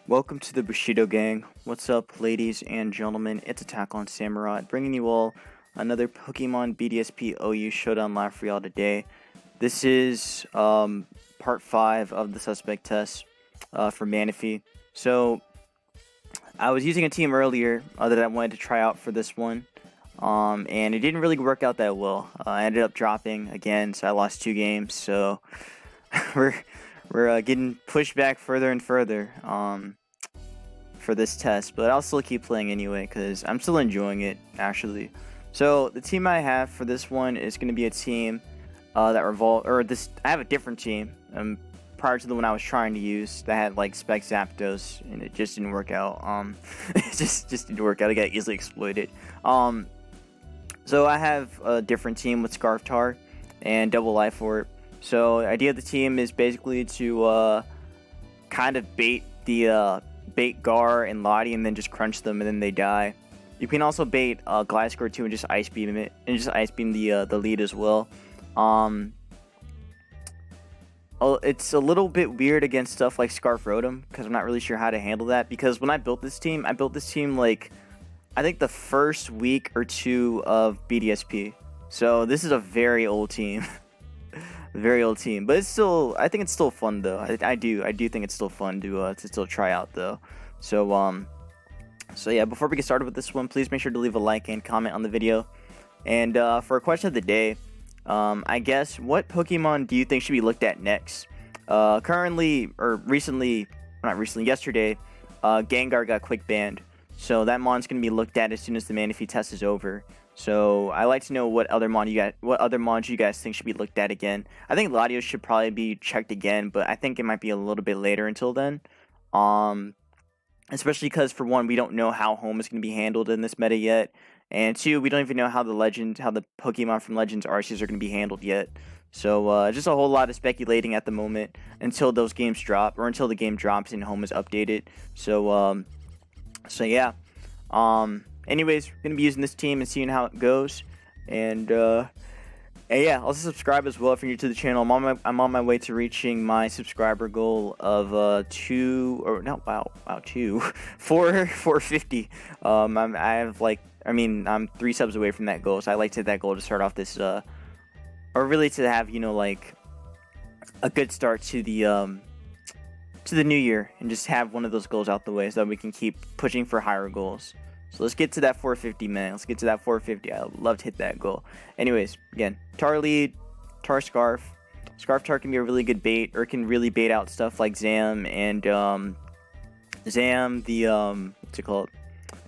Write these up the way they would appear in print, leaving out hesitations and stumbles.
Welcome to the Bushido Gang. What's up, ladies and gentlemen? It's AttackonSamurott, bringing you all another Pokemon BDSP OU Showdown live for y'all today. This is part 5 of the suspect test for Manaphy. So, I was using a team earlier that I wanted to try out for this one, and it didn't really work out that well. I ended up dropping again, so I lost 2 games. So, we're getting pushed back further and further for this test, but I'll still keep playing anyway because I'm still enjoying it actually. So the team I have for this one is going to be a team I have a different team prior to the one I was trying to use that had like Spec Zapdos, and it just didn't work out. It just didn't work out. It got easily exploited. So I have a different team with Scarftar and Double Life Orb. So the idea of the team is basically to kind of bait Gar and Lottie and then just crunch them and then they die. You can also bait Gliscor too and just Ice Beam it and just Ice Beam the lead as well. It's a little bit weird against stuff like Scarf Rotom because I'm not really sure how to handle that, because when I built this team like I think the first week or 2 of BDSP. So this is a very old team. Very old team, but I think it's still fun though. I do think it's still fun to still try out though. So yeah, before we get started with this one, please make sure to leave a like and comment on the video. And for a question of the day, I guess, what Pokemon do you think should be looked at next? Yesterday, Gengar got quick banned, so that mon's gonna be looked at as soon as the Manaphy test is over. So I like to know what other mons you guys think should be looked at again. I think Latios should probably be checked again, but I think it might be a little bit later until then. Especially because, for one, we don't know how home is going to be handled in this meta yet, and 2, we don't even know how the Pokemon from Legends Arceus are going to be handled yet. So just a whole lot of speculating at the moment until those games drop, or until the game drops and home is updated. So yeah. Anyways, we're going to be using this team and seeing how it goes. And yeah, also subscribe as well if you're new to the channel. I'm on my way to reaching my subscriber goal of 450. I'm 3 subs away from that goal, so I like to hit that goal to start off this, or really to have, like a good start to the new year, and just have one of those goals out the way so that we can keep pushing for higher goals. So let's get to that 450, man. Let's get to that 450. I would love to hit that goal. Anyways, again, Tar lead, Tar Scarf. Scarf-Tar can be a really good bait, or can really bait out stuff like Zam and what's it called?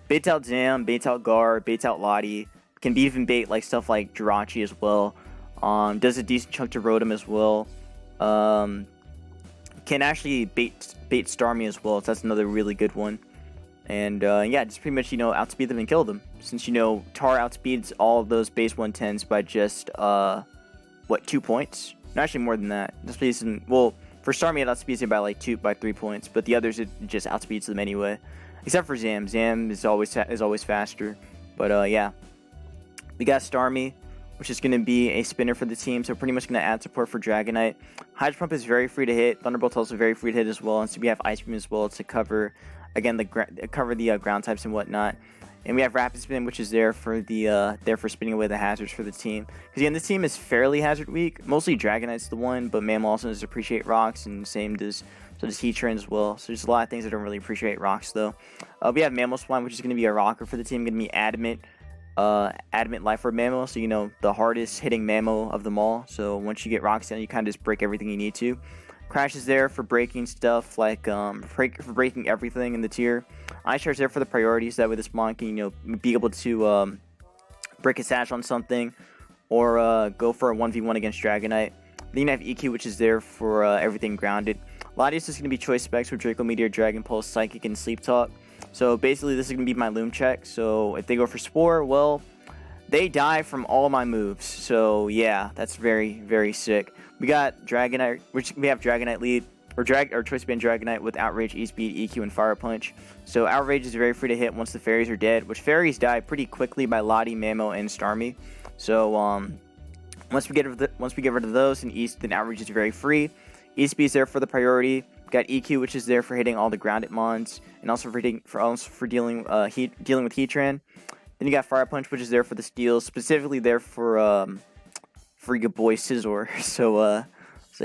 Baits out Zam, baits out Gar, baits out Lottie. Can be even bait like stuff like Jirachi as well. Does a decent chunk to Rotom as well. Can actually bait Starmie as well. So that's another really good one. And yeah, just pretty much, outspeed them and kill them. Since, Tar outspeeds all of those base 110s by just, 2 points? No, actually more than that. Well, for Starmie it outspeeds it by 3 points, but the others it just outspeeds them anyway. Except for Zam. Zam is always faster. But yeah, we got Starmie, which is going to be a spinner for the team, so pretty much going to add support for Dragonite. Hydro Pump is very free to hit. Thunderbolt also very free to hit as well, and so we have Ice Beam as well to cover, again, the ground types and whatnot. And we have Rapid Spin, which is there for spinning away the hazards for the team. Because again, this team is fairly hazard weak. Mostly Dragonite's the one, but Mammal also does appreciate rocks, and so does Heatran as well. So there's a lot of things that don't really appreciate rocks though. We have Mammal Spline, which is going to be a rocker for the team. Going to be Adamant Life Orb Mammal, so the hardest hitting Mammal of them all. So once you get rocks down, you kind of just break everything you need to. Crash is there for breaking stuff like for breaking everything in the tier. Ice Shard's there for the priorities. That way this mon can be able to break a sash on something, or go for a 1v1 against Dragonite. Then you have EQ, which is there for everything grounded. Latios is going to be choice specs with Draco Meteor, Dragon Pulse, Psychic, and Sleep Talk. So basically this is going to be my Loom check. So if they go for Spore, well, they die from all my moves. So yeah, that's very, very sick. We got Dragonite, we have Dragonite lead, or choice band Dragonite with Outrage, E-Speed, EQ, and Fire Punch. So Outrage is very free to hit once the fairies are dead, which fairies die pretty quickly by Lottie, Mamo, and Starmie. So once we get rid of those, then Outrage is very free. E-Speed is there for the priority. got EQ, which is there for hitting all the grounded mons, and also for dealing with Heatran. Then you got Fire Punch, which is there for the steals, specifically there for your boy Scizor. So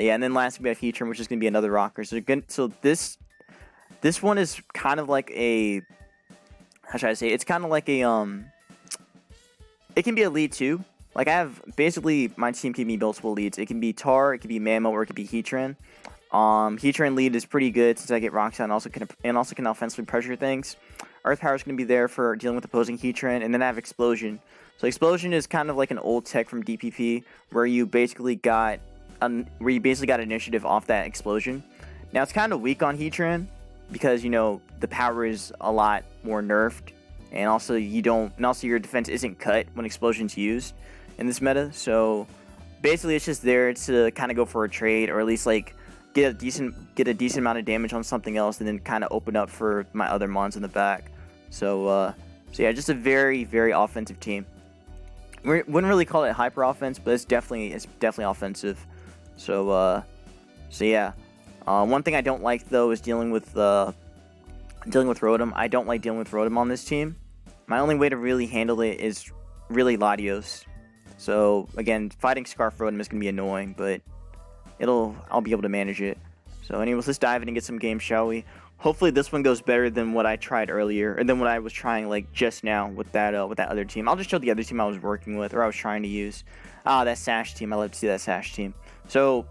yeah, and then last we have Heatran, which is gonna be another rocker. So this one is kind of like a, how should I say? It's kind of like a it can be a lead too. Like I have basically my team can be multiple leads. It can be Tar, it can be Mamo, or it could be Heatran. Heatran lead is pretty good since I get Rock Sound and also can offensively pressure things. Earth Power is going to be there for dealing with opposing Heatran, and then I have Explosion. So Explosion is kind of like an old tech from DPP where you basically got initiative off that Explosion. Now it's kind of weak on Heatran because the power is a lot more nerfed, and also your defense isn't cut when Explosion's used in this meta. So basically it's just there to kind of go for a trade, or at least like get a decent amount of damage on something else, and then kind of open up for my other mons in the back. So yeah, just a very, very offensive team. We wouldn't really call it hyper offense, but it's definitely offensive. So yeah. One thing I don't like though is dealing with Rotom. I don't like dealing with Rotom on this team. My only way to really handle it is really Latios. So again, fighting Scarf Rotom is gonna be annoying, but I'll be able to manage it. So anyways, let's dive in and get some games, shall we? Hopefully this one goes better than what I tried earlier, or than what I was trying like just now with that other team. I'll just show the other team I was working with, or I was trying to use. That Sash team. I love to see that Sash team. So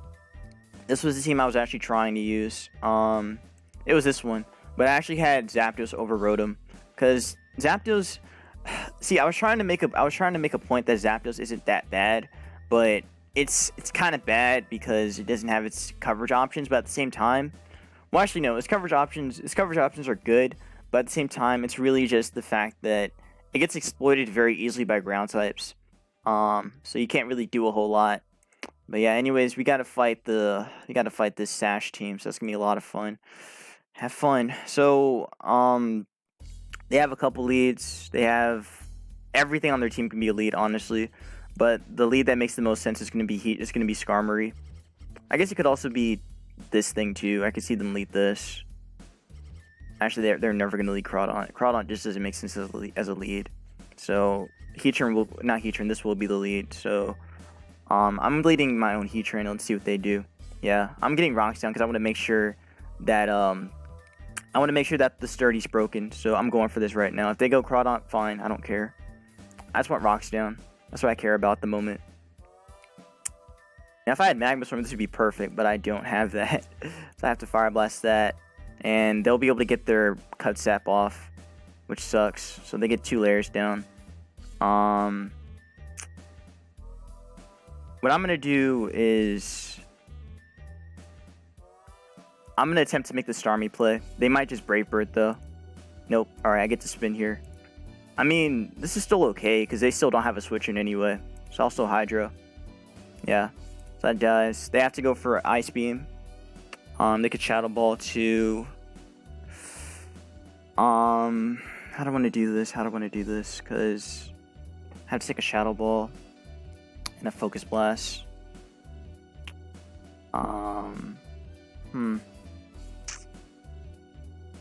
this was the team I was actually trying to use. It was this one, but I actually had Zapdos over Rotom, because Zapdos. See, I was trying to make a point that Zapdos isn't that bad, but it's kind of bad because it doesn't have its coverage options. But at the same time, well, actually no, its coverage options are good, but at the same time, it's really just the fact that it gets exploited very easily by ground types. So you can't really do a whole lot. But yeah, anyways, we gotta fight this Sash team, so that's gonna be a lot of fun. Have fun. So they have a couple leads. They have everything on their team can be a lead, honestly. But the lead that makes the most sense is gonna be Skarmory. I guess it could also be this thing too. I could see them lead this. Actually, they're never gonna lead Crawdon. Crawdon just doesn't make sense as a lead. So this will be the lead. So I'm leading my own Heatran. Let's see what they do. Yeah, I'm getting Rocks down because I want to make sure that the Sturdy's broken. So I'm going for this right now. If they go Crawdon, fine. I don't care. I just want Rocks down. That's what I care about at the moment. Now, if I had Magma Storm, this would be perfect, but I don't have that. So I have to Fire Blast that. And they'll be able to get their Cut Sap off, which sucks. So they get 2 layers down. What I'm going to do is I'm going to attempt to make the Starmie play. They might just Brave Bird, though. Nope. Alright, I get to spin here. I mean, this is still okay, because they still don't have a switch in anyway. So I'll still Hydro. Yeah. So that dies. They have to go for Ice Beam. They could Shadow Ball to... How do I want to do this? Because I have to take a Shadow Ball and a Focus Blast.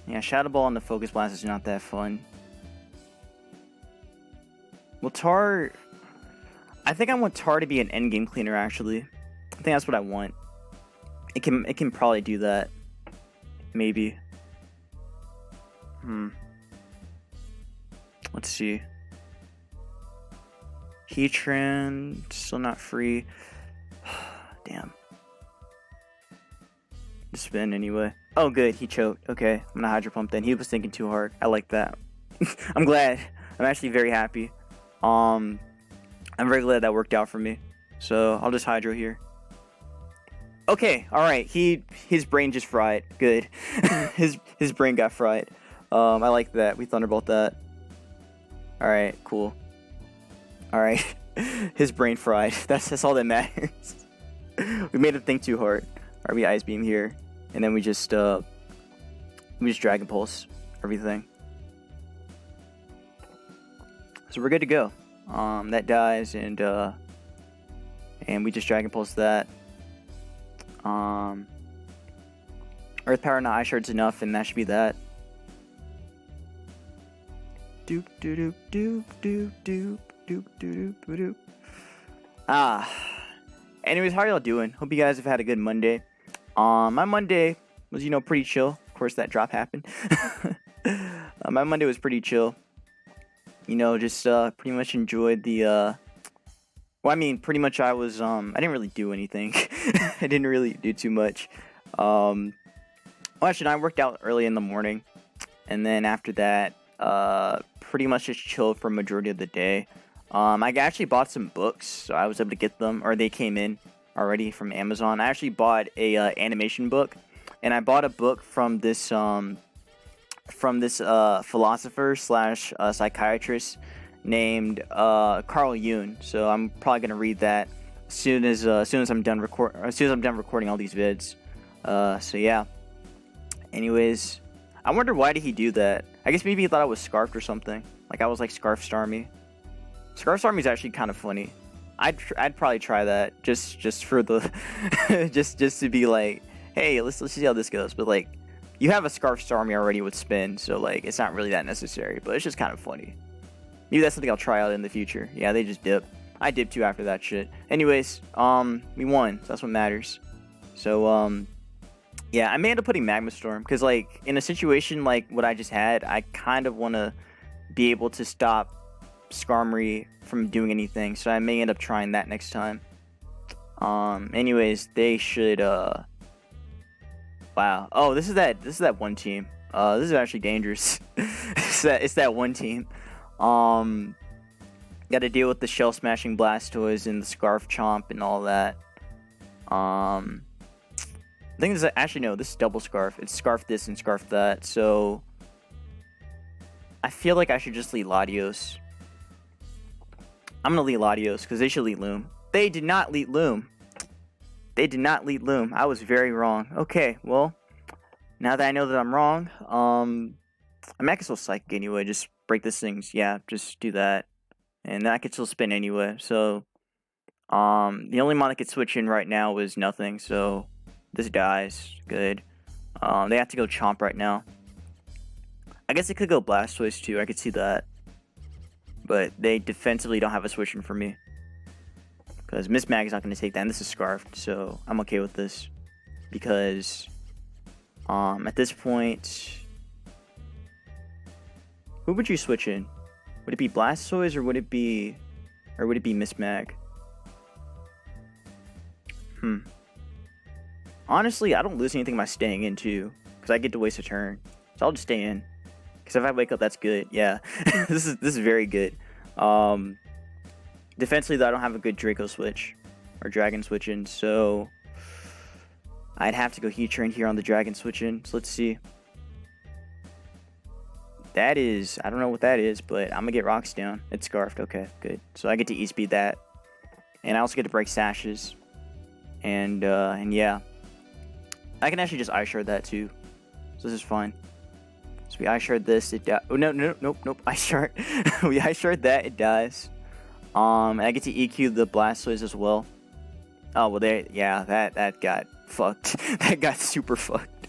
Yeah, Shadow Ball and the Focus Blast is not that fun. Well, Tar... I think I want Tar to be an endgame cleaner, actually. I think that's what I want. It can probably do that. Maybe. Let's see. Heatran, still not free. Damn. Just spin anyway. Oh, good. He choked. Okay, I'm gonna Hydro Pump then. He was thinking too hard. I like that. I'm glad. I'm actually very happy. I'm very glad that worked out for me. So I'll just Hydro here. Okay, alright. His brain just fried. Good. his brain got fried. I like that. We Thunderbolt that. Alright, cool. Alright. His brain fried. That's all that matters. We made him think too hard. Alright, we Ice Beam here. And then we just Dragon Pulse everything. So we're good to go. That dies, and we just Dragon Pulse that. Earth Power, not Ice Shard's enough, and that should be that. Doop doop doop doop doop doop doop doop doop. Anyways, how are y'all doing? Hope you guys have had a good Monday. My Monday was, pretty chill. Of course, that drop happened. My Monday was pretty chill. Just pretty much enjoyed the. Pretty much I was I didn't really do anything. I didn't really do too much. Actually, I worked out early in the morning, and then after that, pretty much just chilled for a majority of the day. I actually bought some books, so I was able to get them, or they came in already from Amazon. I actually bought a animation book, and I bought a book from this philosopher / psychiatrist named Carl Jung. So I'm probably gonna read that as soon as I'm done recording all these vids. So yeah. Anyways, I wonder why did he do that? I guess maybe he thought I was scarfed or something. Like I was like Scarf Starmie. Scarf Starmie is actually kind of funny. I'd probably try that just for the just to be like, hey, let's see how this goes. But like, you have a Scarf Starmie already with spin, so like it's not really that necessary. But it's just kind of funny. Maybe that's something I'll try out in the future. Yeah, they just dip. I dipped too after that shit. Anyways, we won. So that's what matters. So yeah, I may end up putting Magma Storm because like in a situation like what I just had, I kind of want to be able to stop Skarmory from doing anything, so I may end up trying that next time. Anyways, they should wow. Oh, this is that one team. This is actually dangerous. It's that one team. Got to deal with the Shell Smashing Blastoise and the Scarf Chomp and all that. I think this is actually no, this is double Scarf. It's Scarf this and Scarf that. So I feel like I should just lead Latios. I'm gonna lead Latios because they should lead Loom. They did not lead Loom. They did not lead Loom. I was very wrong. Okay, well, now that I know that I'm wrong, I might as well Psychic anyway. Just break this thing. Yeah, just do that, and then I could still spin anyway. So, the only mon I could switch in right now was nothing. So this dies. Good. They have to go Chomp right now. I guess they could go Blastoise too. I could see that. But they defensively don't have a switch in for me. Because Miss Mag is not going to take that. And this is Scarfed. So I'm okay with this. Because at this point, who would you switch in? Would it be Blastoise or would it be Miss Mag? Honestly, I don't lose anything by staying in too. Because I get to waste a turn. So I'll just stay in. Because if I wake up, that's good. Yeah, this is very good. Defensively, though, I don't have a good Draco switch or Dragon switch in, so I'd have to go Heat Train here on the Dragon switch in. So let's see. That is, I don't know what that is, but I'm gonna get Rocks down. It's Scarfed. Okay, good. So I get to E-Speed that, and I also get to break Sashes, and yeah, I can actually just Ice Shard that too. So this is fine. So we Ice Shard this, it dies. Oh, nope, Ice Shard. We Ice Shard that, it dies. And I get to EQ the Blastoise as well. Oh, well, that got fucked. That got super fucked.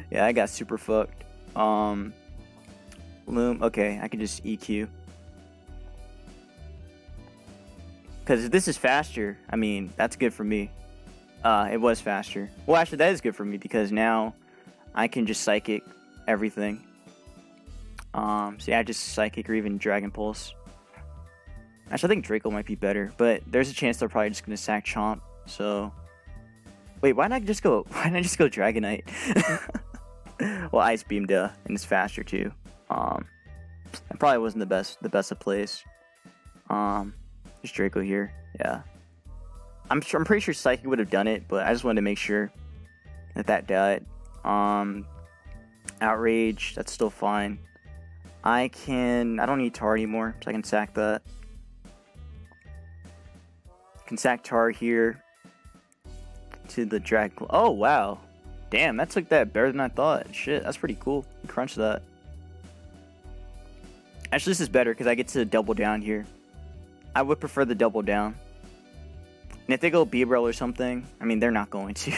Yeah, I got super fucked. Loom, okay, I can just EQ. Because if this is faster, I mean, that's good for me. It was faster. Well, actually, that is good for me because now I can just Psychic everything. So yeah, just Psychic or even Dragon Pulse. Actually, I think Draco might be better, but there's a chance they're probably just gonna sack Chomp. So, wait, why not just go Dragonite? Well, Ice Beam, duh, and it's faster too. That probably wasn't the best of plays. Just Draco here, yeah. I'm pretty sure Psychic would have done it, but I just wanted to make sure that died. Outrage, that's still fine. I don't need Tar anymore, so I can sack that. Can sack Tar here to the Dragon. Oh, wow. Damn, that took that better than I thought. Shit, that's pretty cool. Crunch that. Actually, this is better because I get to double down here. I would prefer the double down. And if they go Beebrel or something, I mean, they're not going to.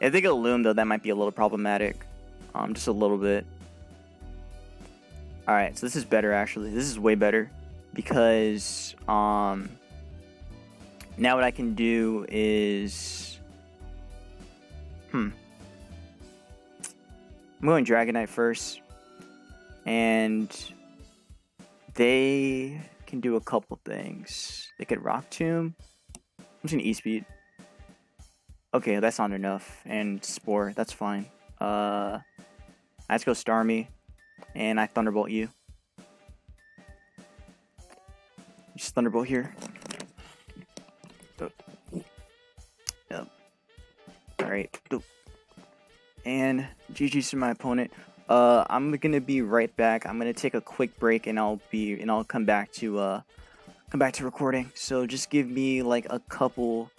If they go Loom, though, that might be a little problematic. Just a little bit. Alright, so this is better, actually. This is way better. Because, now what I can do is... I'm going Dragon Knight first. And they can do a couple things. They could Rock Tomb. I'm just gonna E-Speed. Okay, that's not enough. And Spore, that's fine. Let's go Starmie. And I Thunderbolt you. Just Thunderbolt here. Yep. Alright. And GG's to my opponent. I'm gonna be right back. I'm gonna take a quick break and I'll come back to recording. So just give me like a couple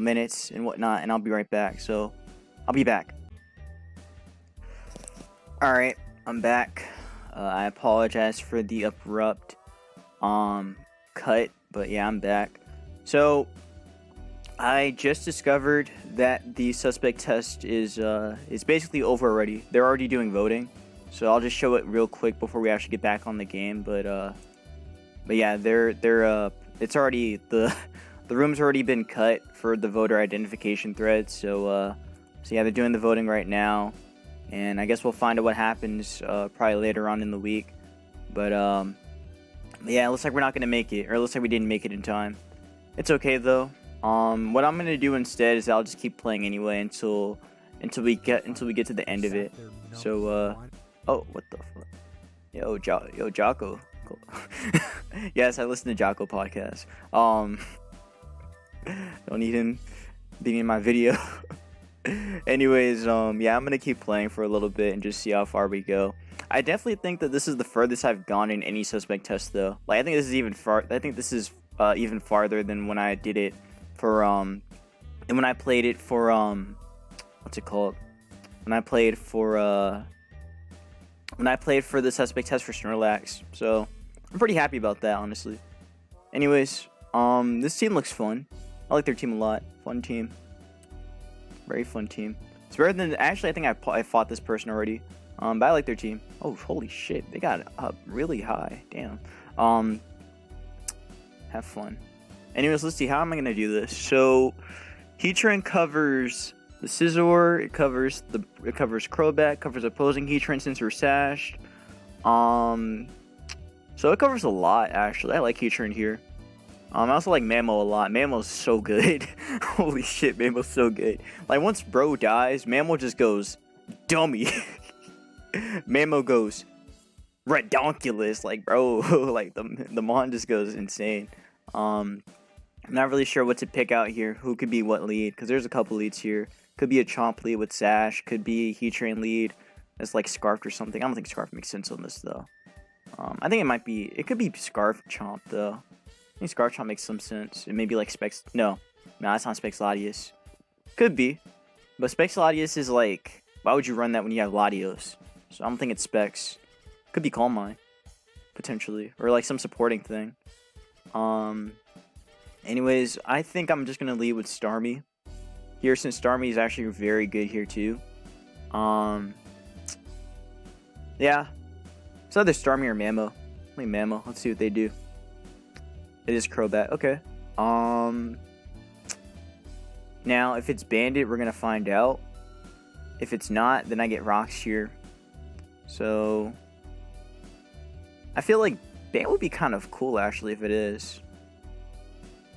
minutes and whatnot, and I'll be right back. So I'll be back. Alright, I'm back. I apologize for the abrupt cut, but yeah, I'm back. So I just discovered that the suspect test is basically over already. They're already doing voting, so I'll just show it real quick before we actually get back on the game. But yeah, it's already the room's already been cut for the voter identification thread. So yeah, they're doing the voting right now, and I guess we'll find out what happens probably later on in the week. But yeah, it looks like we're not gonna make it, or it looks like we didn't make it in time. It's okay though. What I'm gonna do instead is I'll just keep playing anyway until we get to the end of it. So oh, what the fuck? Yo Jocko. Cool. Yes, I listen to Jocko podcast. Don't need him being in my video. Anyways, yeah, I'm gonna keep playing for a little bit and just see how far we go. I definitely think that this is the furthest I've gone in any suspect test though. Like I think this is even even farther than when I did it for and when I played it for what's it called? When I played for the suspect test for Snorlax. So I'm pretty happy about that, honestly. Anyways, this team looks fun. I like their team a lot. Fun team. Very fun team. It's better than actually. I think I fought this person already. But I like their team. Oh, holy shit! They got up really high. Damn. Have fun. Anyways, let's see. How am I gonna do this? So, Heatran covers the Scizor. It covers Crobat. Covers opposing Heatran since we're sashed. So it covers a lot actually. I like Heatran here. I also like Mamo a lot. Mamo's so good. Holy shit, Mamo's so good. Like once bro dies, Mamo just goes dummy. Mamo goes redonkulous, like bro. Like the Mon just goes insane. I'm not really sure what to pick out here. Who could be what lead? Because there's a couple leads here. Could be a Chomp lead with Sash. Could be a Heatran lead that's like Scarf or something. I don't think Scarf makes sense on this though. I think it could be Scarf Chomp though. I think Scarf Chomp makes some sense. It may be like Specs. No, that's not Specs Latios. Could be, but Specs Latios is like, why would you run that when you have Latios? So I don't think it's Specs. Could be Calm Mind, potentially, or like some supporting thing. Anyways, I think I'm just gonna lead with Starmie here, since Starmie is actually very good here too. Yeah. It's either Starmie or Mamo. I think Mamo. Let's see what they do. It is Crobat. Okay. Now, if it's Bandit, we're gonna find out. If it's not, then I get Rocks here. So I feel like Bandit would be kind of cool actually if it is.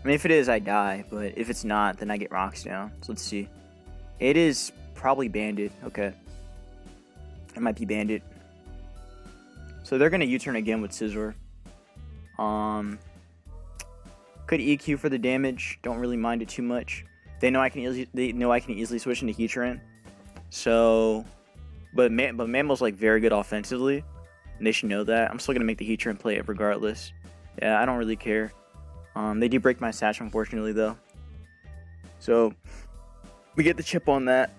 I mean, if it is, I die. But if it's not, then I get Rocks down. So let's see. It is probably Bandit. Okay. It might be Bandit. So they're gonna U-turn again with Scizor. Could EQ for the damage. Don't really mind it too much. They know I can easily switch into Heatran. So, but Mamo's like very good offensively, and they should know that. I'm still gonna make the Heatran play it regardless. Yeah, I don't really care. They do break my Sash unfortunately though. So we get the chip on that,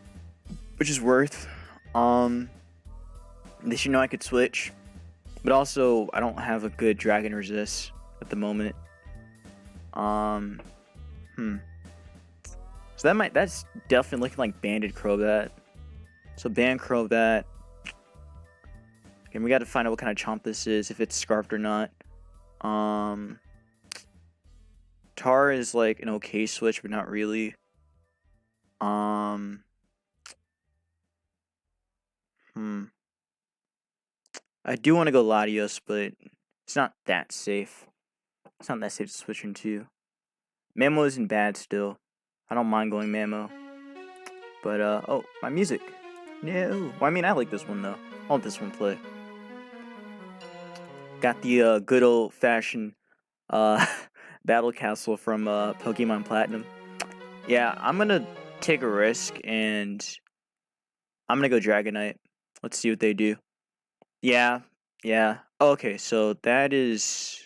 which is worth. They should know I could switch. But also, I don't have a good Dragon Resist at the moment. So So that's definitely looking like banded Crobat. So band Crobat. And we got to find out what kind of chomp this is, if it's scarfed or not. Tar is like an okay switch, but not really. I do want to go Latios, but it's not that safe. It's not that safe to switch into. Mamo isn't bad still. I don't mind going Mamo. But, oh, my music. No. Well, I mean, I like this one, though. I'll let this one play. Got the, good old-fashioned, Battle Castle from, Pokemon Platinum. Yeah, I'm gonna take a risk, and I'm gonna go Dragonite. Let's see what they do. Yeah. Okay, so that is...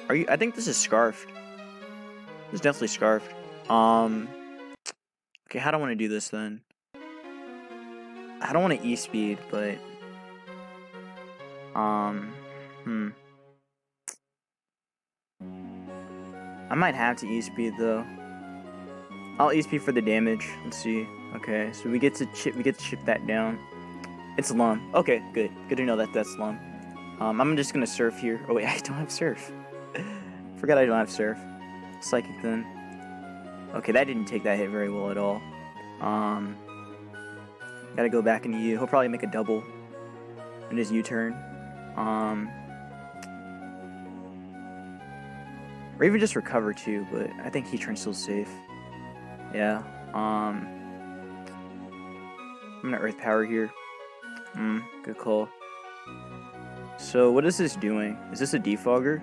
I think this is Scarfed. This is definitely Scarfed. Okay, how do I want to do this, then? I don't want to E-Speed, but... I might have to E-Speed, though. I'll E-Speed for the damage. Let's see. Okay, so we get to chip that down. It's Lum. Okay, good. Good to know that that's Lum. I'm just gonna Surf here. Oh wait, I don't have Surf. Forgot I don't have Surf. Psychic then. Okay, that didn't take that hit very well at all. Gotta go back into U. He'll probably make a double in his U-turn. Or even just recover too, but I think Heatran's still safe. Yeah. I'm gonna Earth Power here. Good call. So what is this doing? Is this a Defogger?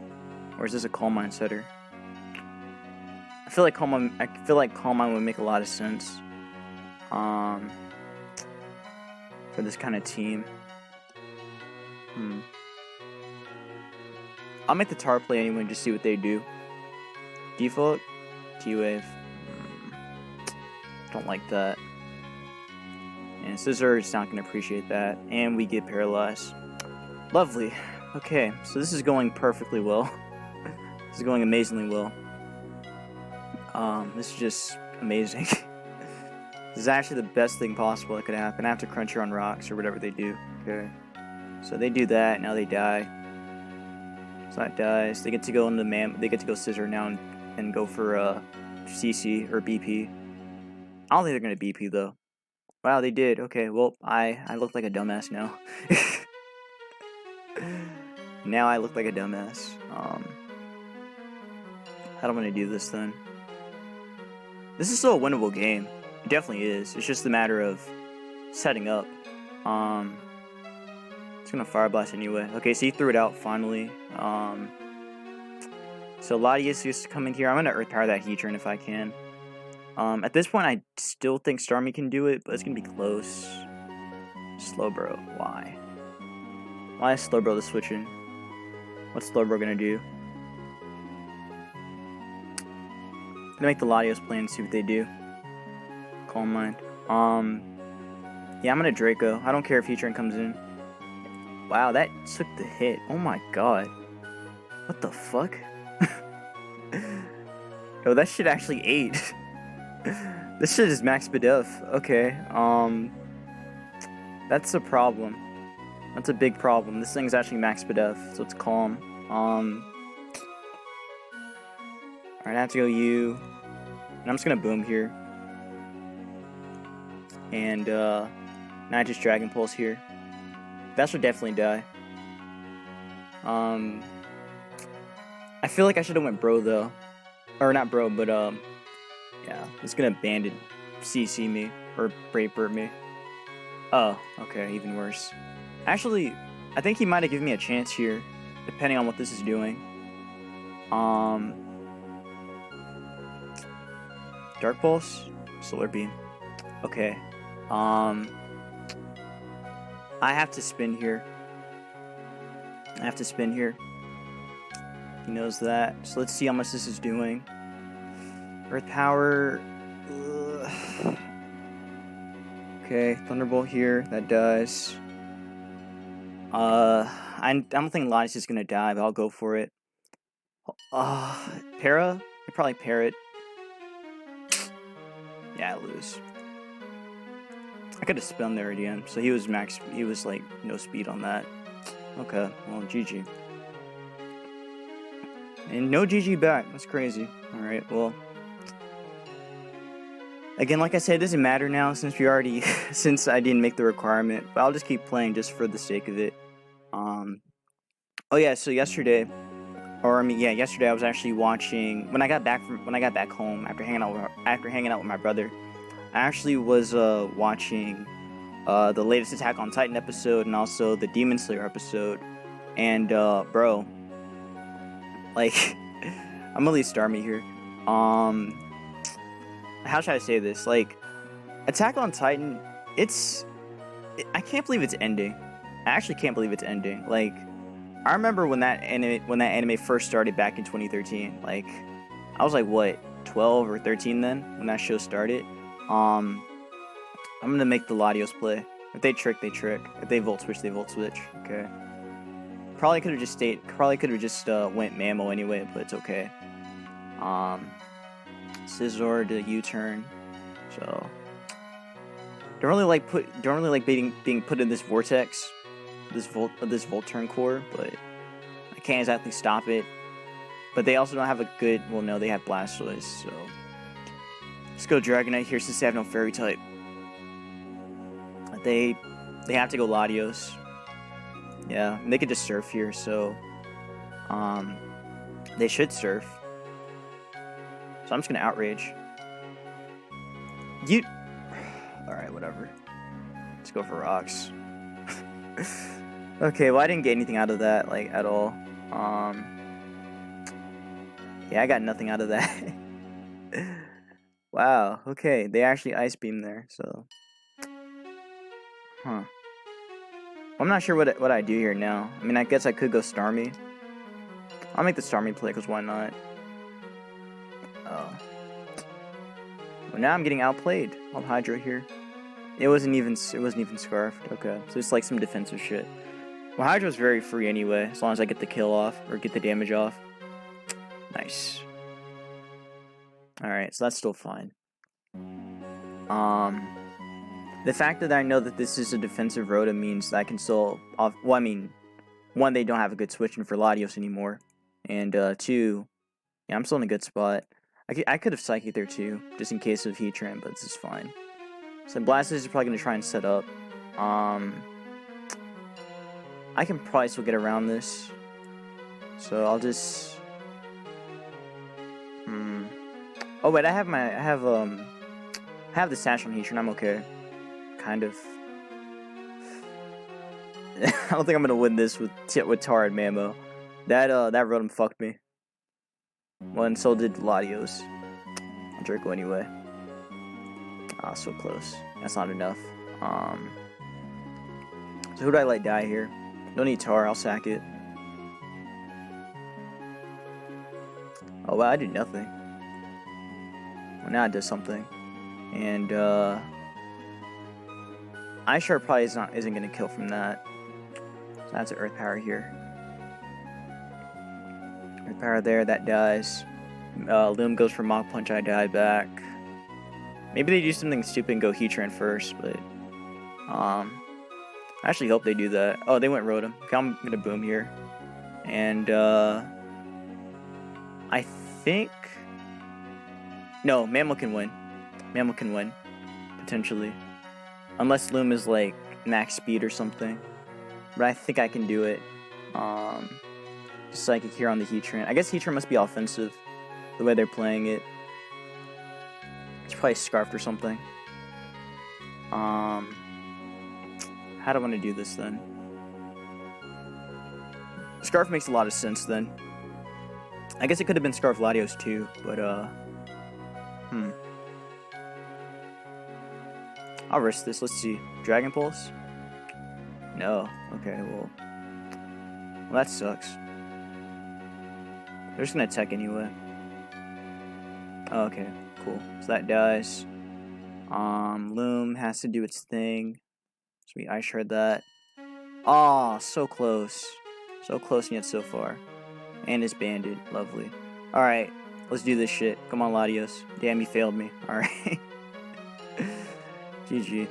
Or is this a Calm Mind setter? I feel like Calm Mind would make a lot of sense. For this kind of team. I'll make the Tar play anyway and just see what they do. Default? T-Wave. Don't like that. And Scizor is not going to appreciate that. And we get paralyzed. Lovely. Okay, so this is going perfectly well. This is going amazingly well. This is just amazing. This is actually the best thing possible that could happen. I have to crunch her on rocks or whatever they do. Okay. So they do that, now they die. So that dies. They get to go into they get to go Scizor now and go for CC or BP. I don't think they're gonna BP though. Wow, they did. Okay, well, I look like a dumbass now. Now I look like a dumbass. How do I want to do this then? This is still a winnable game. It definitely is. It's just a matter of setting up. It's gonna Fire Blast anyway. Okay, so he threw it out finally. So Latias used to come in here. I'm gonna Earth Power that Heatran if I can. At this point, I still think Starmie can do it, but it's gonna be close. Slowbro, why? Why is Slowbro the switching? What's Slowbro gonna do? Gonna make the Latios play and see what they do. Calm Mind. Yeah, I'm gonna Draco. I don't care if Heatran comes in. Wow, that took the hit. Oh my god. What the fuck? Oh, that shit actually ate. This shit is max Bidef. Okay, that's a problem. That's a big problem. This thing's actually max Bidef, so it's calm. Alright, I have to go U. And I'm just gonna boom here. And, now I just Dragon Pulse here. That should definitely die. I feel like I should have went Bro, though. Or not Bro, but, yeah. It's gonna Bandit CC me. Or Brave Bird me. Oh, okay, even worse. Actually, I think he might have given me a chance here. Depending on what this is doing. Dark Pulse? Solar Beam. Okay. I have to spin here. He knows that. So let's see how much this is doing. Earth Power. Ugh. Okay, Thunderbolt here. That dies. I don't think Latias is gonna die, but I'll go for it. Para? You probably Parrot. Yeah, I lose. I could have spun there again. So he was max. He was like no speed on that. Okay, well, GG. And no GG back. That's crazy. Alright, well. Again, like I said, it doesn't matter now since we already, since I didn't make the requirement. But I'll just keep playing just for the sake of it. Oh yeah, so yesterday, yesterday I was actually watching, when I got back home after hanging out with my brother, I actually was watching the latest Attack on Titan episode and also the Demon Slayer episode. And bro, like, I'm gonna leave Starmie here. How should I say this? Like, Attack on Titan, I can't believe it's ending. I actually can't believe it's ending. Like, I remember when that anime first started back in 2013. Like, I was like, what, 12 or 13 then when that show started. I'm gonna make the Latios play. If they trick, they trick. If they volt switch, they volt switch. Okay. Probably could have just went Mammo anyway, but it's okay. Scizor to U-turn. So don't really like being put in this vortex, this volt turn core, but I can't exactly stop it. But they also don't have a good. Well, no, they have Blastoise. So let's go Dragonite here since they have no Fairy type. They have to go Latios. Yeah, and they could just surf here, so they should surf. So I'm just gonna outrage. Alright, whatever. Let's go for rocks. Okay, well I didn't get anything out of that, like, at all. Yeah, I got nothing out of that. Wow, okay, they actually Ice Beam there, so. Huh. I'm not sure what I do here now. I mean, I guess I could go Starmie. I'll make the Starmie play, because why not? Oh. Well, now I'm getting outplayed. I'll Hydro here. It wasn't even Scarfed. Okay, so it's like some defensive shit. Well, Hydro's very free anyway, as long as I get the kill off, or get the damage off. Nice. Alright, so that's still fine. The fact that I know that this is a defensive Rhoda means that I can still off. Well, I mean, one, they don't have a good switch in for Latios anymore, and two, yeah, I'm still in a good spot. I could have Psychic there too, just in case of Heatran, but this is fine. So Blastoise is probably gonna try and set up. I can probably still get around this, so I'll just. Oh wait, I have the Sash on Heatran. I'm okay. Kind of. I don't think I'm gonna win this with Tar and Mammo. That Rotom fucked me. Well, and so did Latios. I'll Draco anyway. Ah, so close. That's not enough. So who do I let die here? Don't need Tar. I'll sack it. Oh wow, I did nothing. Well, now it does something. And iSharp probably isn't gonna kill from that. So that's an Earth Power here. Earth Power there, that dies. Loom goes for Mach Punch, I die back. Maybe they do something stupid and go Heatran first, but I actually hope they do that. Oh, they went Rotom. Okay, I'm gonna boom here. And I think no, Mammo can win. Mammo can win. Potentially. Unless Loom is like max speed or something. But I think I can do it. Just Psychic here on the Heatran. I guess Heatran must be offensive. The way they're playing it. It's probably Scarfed or something. How do I want to do this then? Scarf makes a lot of sense then. I guess it could have been Scarf Latios too, but I'll risk this. Let's see. Dragon Pulse? No. Okay, well that sucks. They're just gonna attack anyway. Oh, okay, cool. So that dies. Loom has to do its thing. Sweet, I heard that. Aw, so close. So close and yet so far. And it's banded. Lovely. Alright, let's do this shit. Come on, Latios. Damn, you failed me. Alright. GG.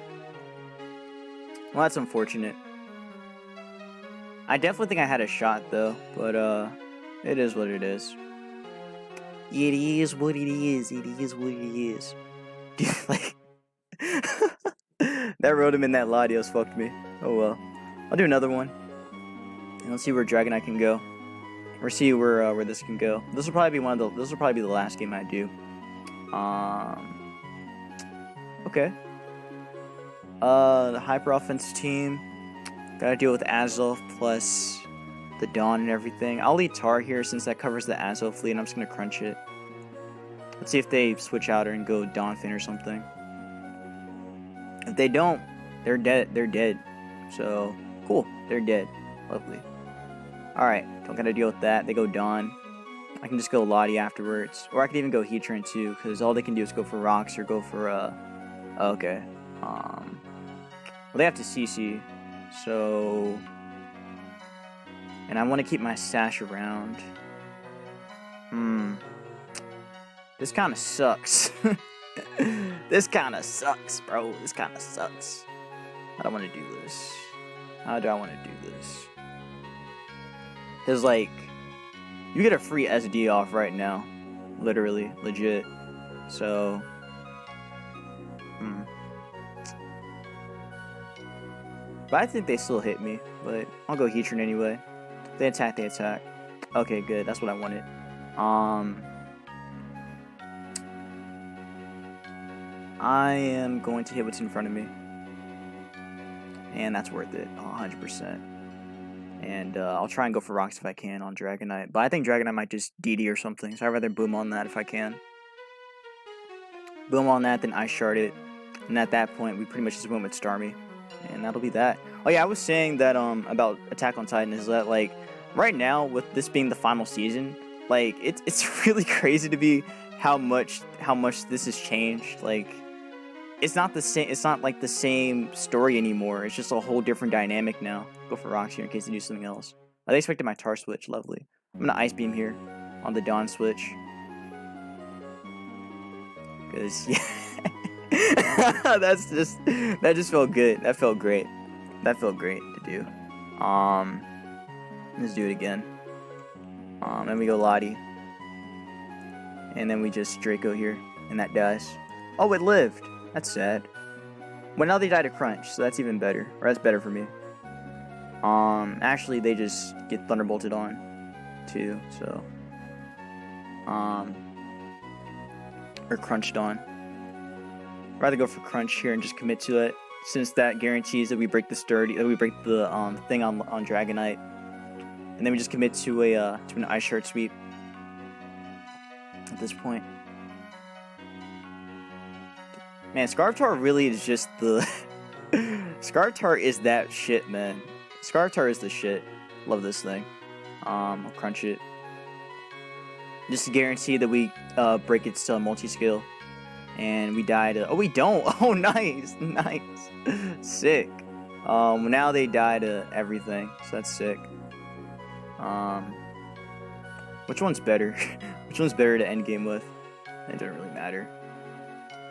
Well, that's unfortunate. I definitely think I had a shot though, but it is what it is. It is what it is. It is what it is. Dude, like that wrote him in that Latios fucked me. Oh well. I'll do another one. And let's see where Dragonite can go. Or see where this can go. This will probably be this will probably be the last game I do. Okay. The Hyper Offense team. Gotta deal with Azelf plus the Dawn and everything. I'll lead Tar here since that covers the Azelf fleet, and I'm just gonna crunch it. Let's see if they switch out and go Donphin or something. If they don't, they're dead. They're dead. So, cool. They're dead. Lovely. Alright, don't gotta deal with that. They go Dawn. I can just go Lottie afterwards. Or I could even go Heatran too, because all they can do is go for rocks or go for, okay. Well, they have to CC. So... And I want to keep my Sash around. This kind of sucks. This kind of sucks, bro. This kind of sucks. I don't want to do this. How do I want to do this? Because, like, you get a free SD off right now. Literally. Legit. So... But I think they still hit me. But I'll go Heatran anyway. If they attack, they attack. Okay, good. That's what I wanted. I am going to hit what's in front of me. And that's worth it. 100%. And I'll try and go for rocks if I can on Dragonite. But I think Dragonite might just DD or something. So I'd rather boom on that if I can. Boom on that, then Ice Shard it. And at that point, we pretty much just went with Starmie. And that'll be that. Oh yeah, I was saying that about Attack on Titan is that, like, right now with this being the final season, like it's really crazy to be how much this has changed. Like, it's not the same. It's not like the same story anymore. It's just a whole different dynamic now. Go for rocks here in case they do something else. They expected my Tar switch. Lovely. I'm gonna Ice Beam here on the Dawn switch. Cause yeah. that just felt good. That felt great. That felt great to do. Let's do it again. Then we go Lottie. And then we just Draco here. And that dies. Oh, it lived. That's sad. Well, now they died to Crunch, so that's even better. Or that's better for me. Actually, they just get Thunderbolted on, too, so. Or Crunched on. I'd rather go for Crunch here and just commit to it, since that guarantees that we break the thing on Dragonite. And then we just commit to an Ice Shard sweep at this point. Man, Scarftar really is just the... Scarftar is that shit, man. Scarftar is the shit. Love this thing. I'll crunch it. Just to guarantee that we break its multi-skill. And we die to... Oh, we don't! Oh, nice! Nice! Sick. Now they die to everything, so that's sick. Which one's better? Which one's better to end game with? It doesn't really matter.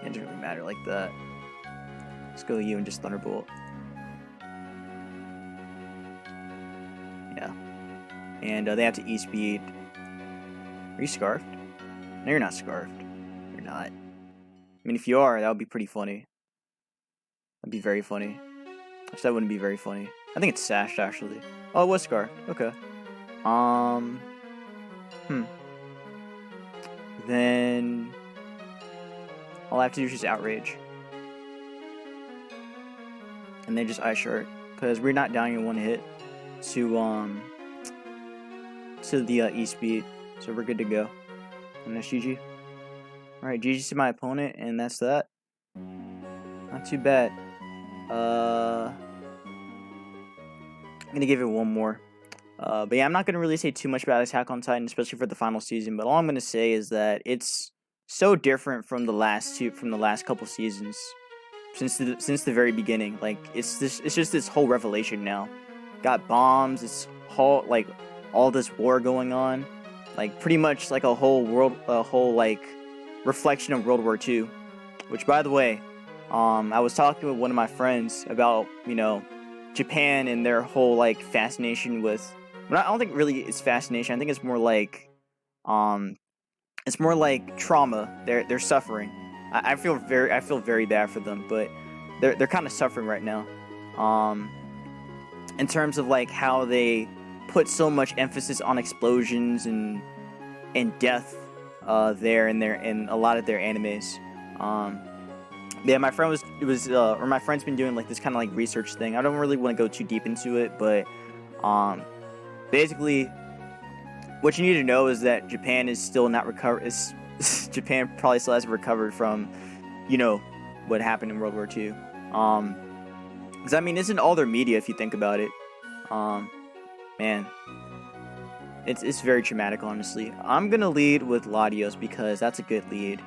It doesn't really matter like that. Let's go you and just Thunderbolt. Yeah. And they have to E-Speed. Are you Scarfed? No, you're not Scarfed. You're not. I mean, if you are, that would be pretty funny. That'd be very funny. Actually, that wouldn't be very funny. I think it's Sashed, actually. Oh, it was Scarfed. Okay. Then... all I have to do is just Outrage. And then just Ice Shard. Because we're not dying in one hit to the E-Speed. So we're good to go. And that's GG. Alright, GG to my opponent, and that's that. Not too bad. I'm gonna give it one more. But yeah, I'm not gonna really say too much about Attack on Titan, especially for the final season. But all I'm gonna say is that it's so different from the last couple seasons, since the very beginning. Like it's just this whole revelation now. Got bombs. It's whole like all this war going on, like pretty much like a whole like reflection of World War II. Which, by the way, I was talking with one of my friends about, you know, Japan and their whole like fascination with. Well, I don't think really it's fascination. I think um, it's more like trauma. They're suffering. I feel very bad for them, but they're kind of suffering right now. Um, in terms of like how they put so much emphasis on explosions and death there in a lot of their animes. Yeah, my friend's been doing like this kind of like research thing. I don't really want to go too deep into it, but basically, what you need to know is that Japan is still not recovered. Japan probably still hasn't recovered from, you know, what happened in World War II. Because I mean, it's in all their media if you think about it. Man, it's very traumatic, honestly. I'm gonna lead with Latios because that's a good lead.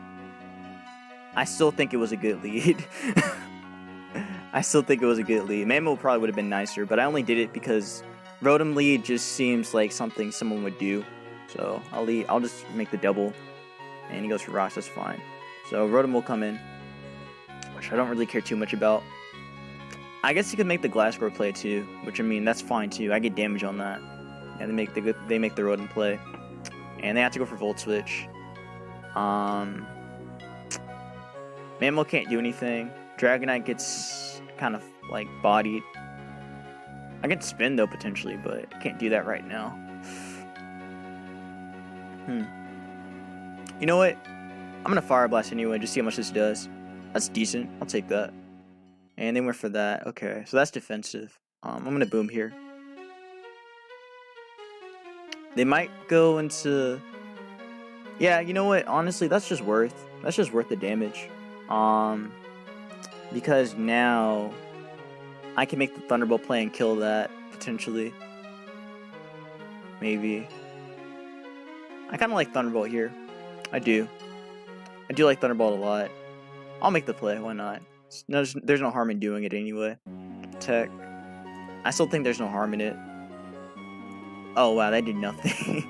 I still think it was a good lead. I still think it was a good lead. Mamo probably would have been nicer, but I only did it because Rotom lead just seems like something someone would do. So I'll just make the double. And he goes for rocks, that's fine. So Rotom will come in, which I don't really care too much about. I guess he could make the Glasscore play too, which I mean, that's fine too. I get damage on that. And they make the Rotom play. And they have to go for Volt Switch. Mammal can't do anything. Dragonite gets kind of like bodied. I can spin though potentially, but I can't do that right now. You know what? I'm gonna Fire Blast anyway, just see how much this does. That's decent. I'll take that. And they went for that. Okay, so that's defensive. I'm gonna Boom here. They might go into. Yeah, you know what? Honestly, that's just worth the damage. Because now I can make the Thunderbolt play and kill that potentially. Maybe. I kind of like Thunderbolt here. I do like Thunderbolt a lot. I'll make the play. Why not? There's no harm in doing it anyway. Tech. I still think there's no harm in it. Oh wow, that did nothing.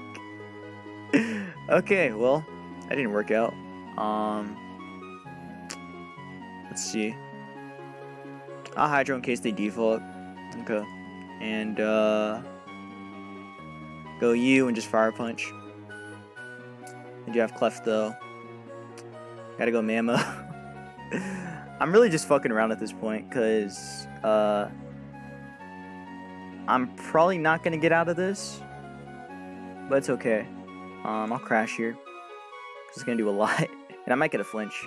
Okay, well, that didn't work out. Let's see. I'll Hydro in case they default. Okay. And go you and just Fire Punch. And you have Clef though. Gotta go Mamo. I'm really just fucking around at this point, cause I'm probably not gonna get out of this. But it's okay. I'll crash here. Cause it's gonna do a lot. And I might get a flinch.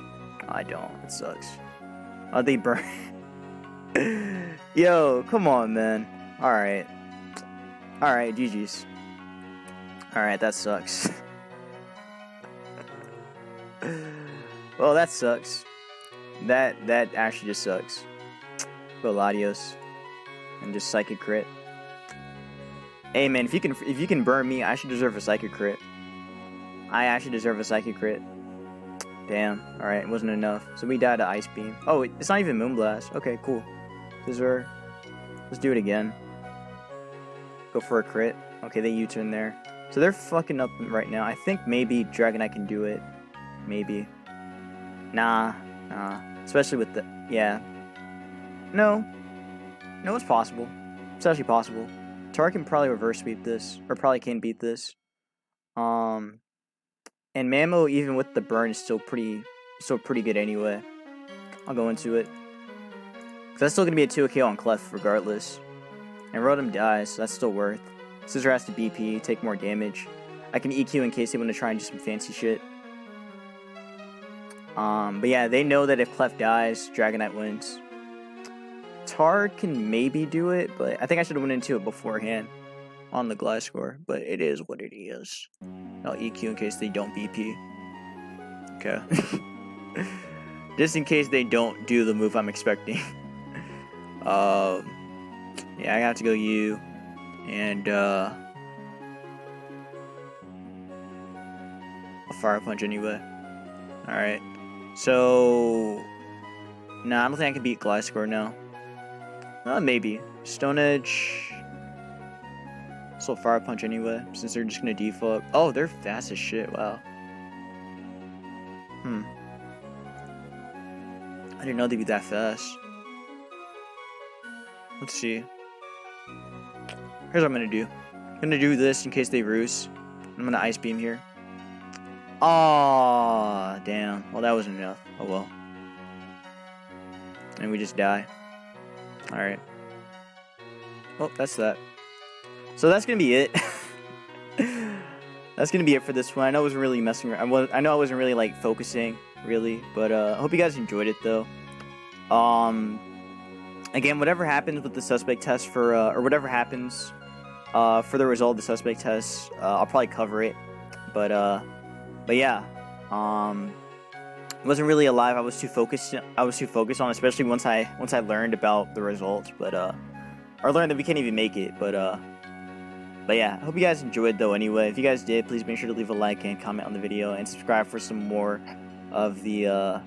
I don't. It sucks. Oh, they burn. Yo, come on, man. Alright. Alright, GG's. Alright, that sucks. Well, that sucks. That actually just sucks. Go Latios. And just Psychic Crit. Hey man, if you can burn me, I should deserve a Psychic Crit. I actually deserve a Psychic Crit. Damn. Alright, it wasn't enough. So we died to Ice Beam. Oh, it's not even Moonblast. Okay, cool. Let's do it again. Go for a crit. Okay, they U-turn there. So they're fucking up right now. I think maybe Dragonite can do it. Maybe. Nah. Especially with the... Yeah. No, it's possible. It's actually possible. Tar can probably reverse sweep this. Or probably can beat this. And Mamo, even with the burn, is still pretty good anyway. I'll go into it. Because that's still going to be a 2 KO on Clef regardless. And Rotom dies, so that's still worth. Scissor has to BP, take more damage. I can EQ in case they want to try and do some fancy shit. But yeah, they know that if Clef dies, Dragonite wins. Tar can maybe do it, but I think I should have went into it beforehand on the Gliscor. But it is what it is. I'll EQ in case they don't BP. Okay. Just in case they don't do the move I'm expecting. Yeah, I have to go U. And, I'll Fire Punch anyway. Alright. So... Nah, I don't think I can beat Gliscor now. Maybe. Stone Edge... So Fire Punch anyway, since they're just gonna default. Oh, they're fast as shit, wow. I didn't know they'd be that fast. Let's see. Here's what I'm gonna do. I'm gonna do this in case they roost. I'm gonna ice beam here. Oh, damn. Well, that wasn't enough. Oh well. And we just die. Alright. Well, that's that. So that's gonna be it. That's gonna be it for this one. I know I wasn't really messing around. I know I wasn't really like focusing, really, but I hope you guys enjoyed it though. Again, whatever happens with the suspect test for or whatever happens for the result of the suspect test, I'll probably cover it. But yeah, it wasn't really alive. I was too focused on, especially once I learned about the results. But or learned that we can't even make it. But yeah, I hope you guys enjoyed though. Anyway, if you guys did, please make sure to leave a like and comment on the video and subscribe for some more of the